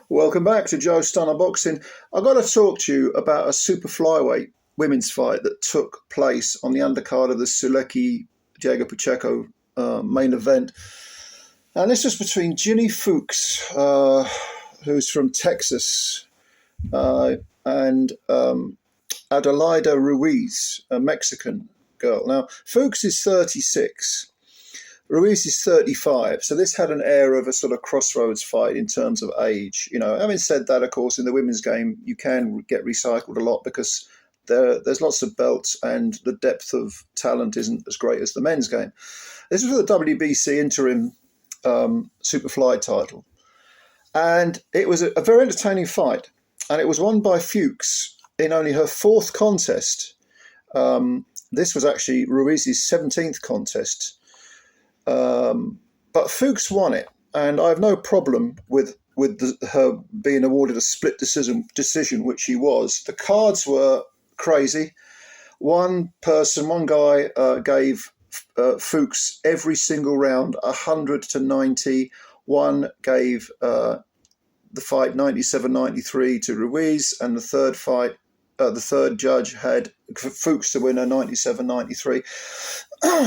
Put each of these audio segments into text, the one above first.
Welcome back to Joe Stunner Boxing. I've got to talk to you about a super flyweight women's fight that took place on the undercard of the Sulecki Diego Pacheco main event. And this was between Ginny Fuchs, who's from Texas, and ADELAIDA Ruiz, a Mexican girl. Now, Fuchs is 36. Ruiz is 35, so this had an air of a sort of crossroads fight in terms of age. You know, having said that, of course, in the women's game, you can get recycled a lot because there's lots of belts and the depth of talent isn't as great as the men's game. This was for the WBC interim super-flyweight title. And it was a very entertaining fight. And it was won by Fuchs in only her fourth contest. This was actually Ruiz's 17th contest. But Fuchs won it, and I have no problem with her being awarded a split decision, which she was. The cards were crazy. One guy gave Fuchs every single round 100-90. One gave the fight 97-93 to Ruiz, and the third judge had Fuchs to win a 97-93.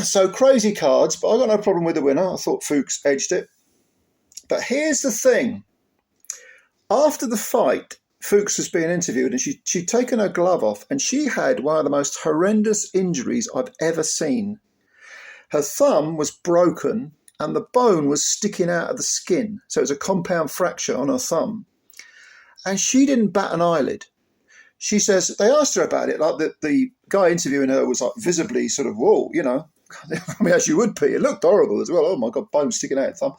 So crazy cards, but I got no problem with the winner. I thought Fuchs edged it. But here's the thing. After the fight, Fuchs was being interviewed and she'd taken her glove off and she had one of the most horrendous injuries I've ever seen. Her thumb was broken and the bone was sticking out of the skin. So it was a compound fracture on her thumb. And she didn't bat an eyelid. She says, they asked her about it, like the guy interviewing her was like visibly sort of, whoa, you know, I mean, as you would be. It looked horrible as well. Oh my God, bone sticking out of the thumb.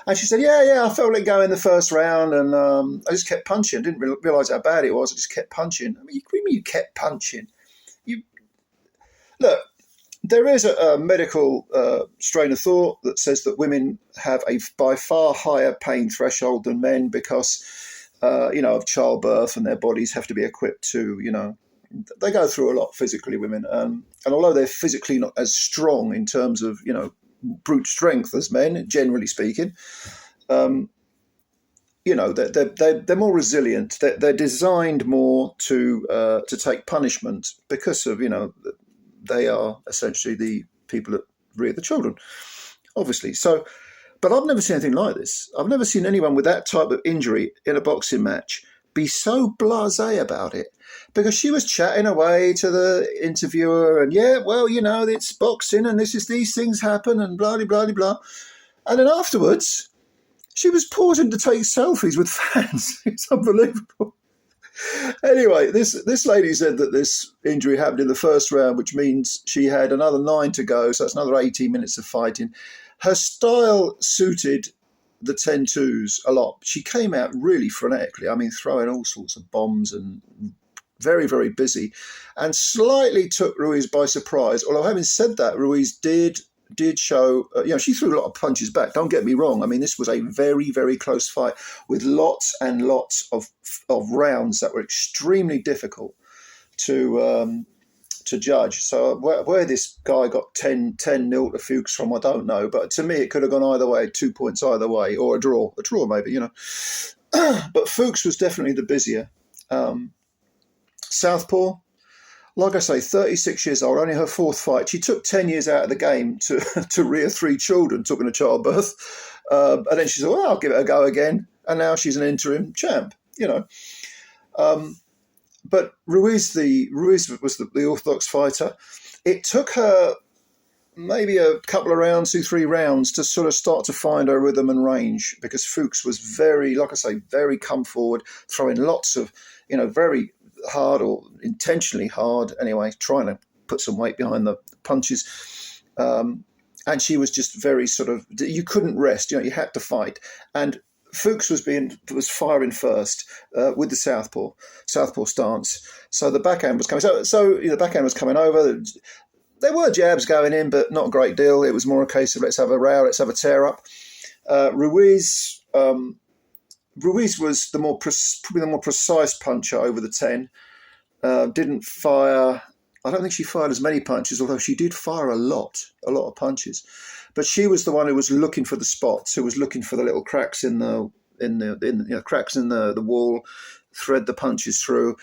And she said, yeah, I felt it go in the first round and I just kept punching. Didn't realise how bad it was. I just kept punching. I mean, you kept punching. Look, there is a medical strain of thought that says that women have a by far higher pain threshold than men because of childbirth, and their bodies have to be equipped to, they go through a lot physically, women. And although they're physically not as strong in terms of, brute strength as men, generally speaking, they're more resilient. They're designed more to take punishment because of, they are essentially the people that rear the children, obviously. So, but I've never seen anything like this. I've never seen anyone with that type of injury in a boxing match be so blasé about it, because she was chatting away to the interviewer and, it's boxing and these things happen and blah, blah, blah, blah. And then afterwards, she was pausing to take selfies with fans. It's unbelievable. Anyway, this lady said that this injury happened in the first round, which means she had another 9 to go. So that's another 18 minutes of fighting. Her style suited the 10-2s a lot. She came out really frenetically. I mean, throwing all sorts of bombs and very, very busy, and slightly took Ruiz by surprise. Although having said that, Ruiz did show, she threw a lot of punches back. Don't get me wrong. I mean, this was a very, very close fight with lots and lots of rounds that were extremely difficult to judge. So where this guy got 10-0 to Fuchs from, I don't know. But to me, it could have gone either way, 2 points either way, or a draw maybe, But Fuchs was definitely the busier. Southpaw, like I say, 36 years old, only her fourth fight. She took 10 years out of the game to rear 3 children, took in a childbirth. And then she said, well, I'll give it a go again. And now she's an interim champ, But Ruiz was the orthodox fighter. It took her maybe a couple of rounds, 2-3 rounds, to sort of start to find her rhythm and range, because Fuchs was very, like I say, very come forward, throwing lots of, very hard or intentionally hard, anyway, trying to put some weight behind the punches. And she was just very sort of, you couldn't rest, you had to fight. And Fuchs was firing first with the southpaw stance. So the backhand was coming. So the backhand was coming over. There were jabs going in, but not a great deal. It was more a case of let's have a row, let's have a tear up. Ruiz was probably the more precise puncher over the 10. Didn't fire. I don't think she fired as many punches, although she did fire a lot of punches. But she was the one who was looking for the spots, who was looking for the little cracks in the cracks in the wall, thread the punches through.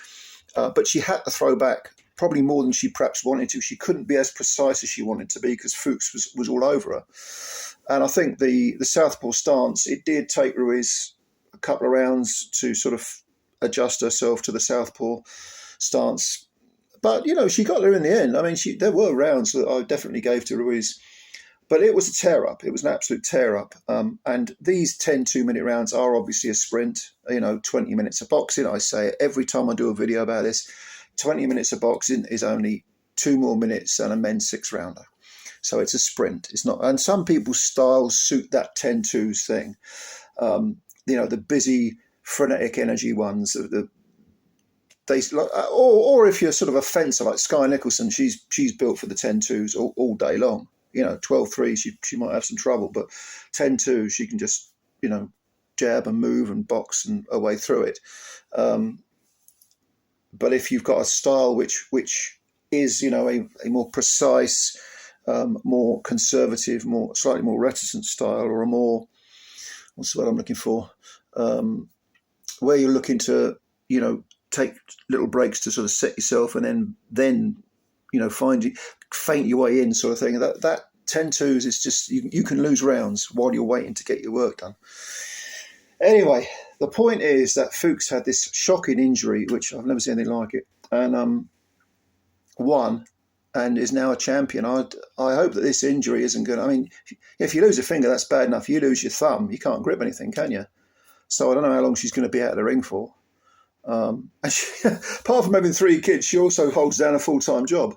But she had to throw back probably more than she perhaps wanted to. She couldn't be as precise as she wanted to be because Fuchs was all over her. And I think the southpaw stance, it did take Ruiz a couple of rounds to sort of adjust herself to the southpaw stance. But, she got there in the end. I mean, there were rounds that I definitely gave to Ruiz. But it was a tear-up. It was an absolute tear-up. And these 10 2-minute rounds are obviously a sprint, 20 minutes of boxing. I say it every time I do a video about this. 20 minutes of boxing is only 2 more minutes than a men's 6-rounder. So it's a sprint. It's not. And some people's styles suit that 10-2s thing. The busy, frenetic energy ones. Or if you're sort of a fencer like Sky Nicholson, she's built for the 10-2s all day long. 12-3, she might have some trouble, but 10-2, she can just, jab and move and box and away through it. But if you've got a style which is, a more precise, more conservative, slightly more reticent style, or a more, what's the word I'm looking for, where you're looking to, take little breaks to sort of set yourself and then faint your way in, sort of thing. That 10-2s is just, you can lose rounds while you're waiting to get your work done. Anyway, the point is that Fuchs had this shocking injury, which I've never seen anything like it, and won and is now a champion. I hope that this injury isn't going to, I mean, if you lose a finger, that's bad enough. You lose your thumb, you can't grip anything, can you? So I don't know how long she's going to be out of the ring for. And apart from having 3 kids, she also holds down a full-time job.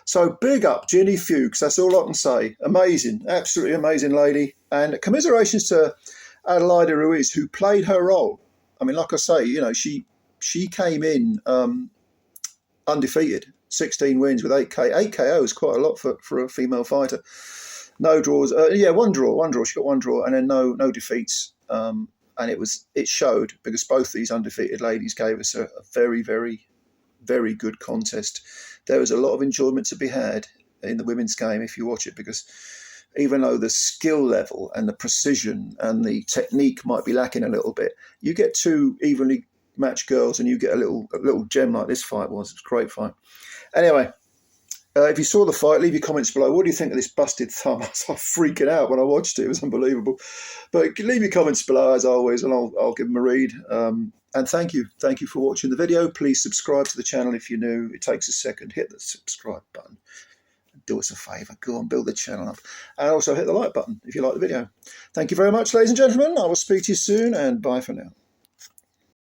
So big up Ginny Fuchs, that's all I can say. Amazing, absolutely amazing lady. And commiserations to ADELAIDA RUIZ, who played her role. I mean, like I say, she came in undefeated, 16 wins with 8 KO is quite a lot for a female fighter. No draws, one draw. She got 1 draw, and then no defeats. And it showed, because both these undefeated ladies gave us a very, very, very good contest. There was a lot of enjoyment to be had in the women's game if you watch it, because even though the skill level and the precision and the technique might be lacking a little bit, you get 2 evenly matched girls and you get a little gem like this fight was. It was a great fight. Anyway, if you saw the fight, leave your comments below. What do you think of this busted thumb? I was freaking out when I watched it. It was unbelievable. But leave your comments below, as always, and I'll give them a read. And thank you. Thank you for watching the video. Please subscribe to the channel if you're new. It takes a second. Hit the subscribe button. Do us a favour. Go on, build the channel up. And also hit the like button if you like the video. Thank you very much, ladies and gentlemen. I will speak to you soon, and bye for now.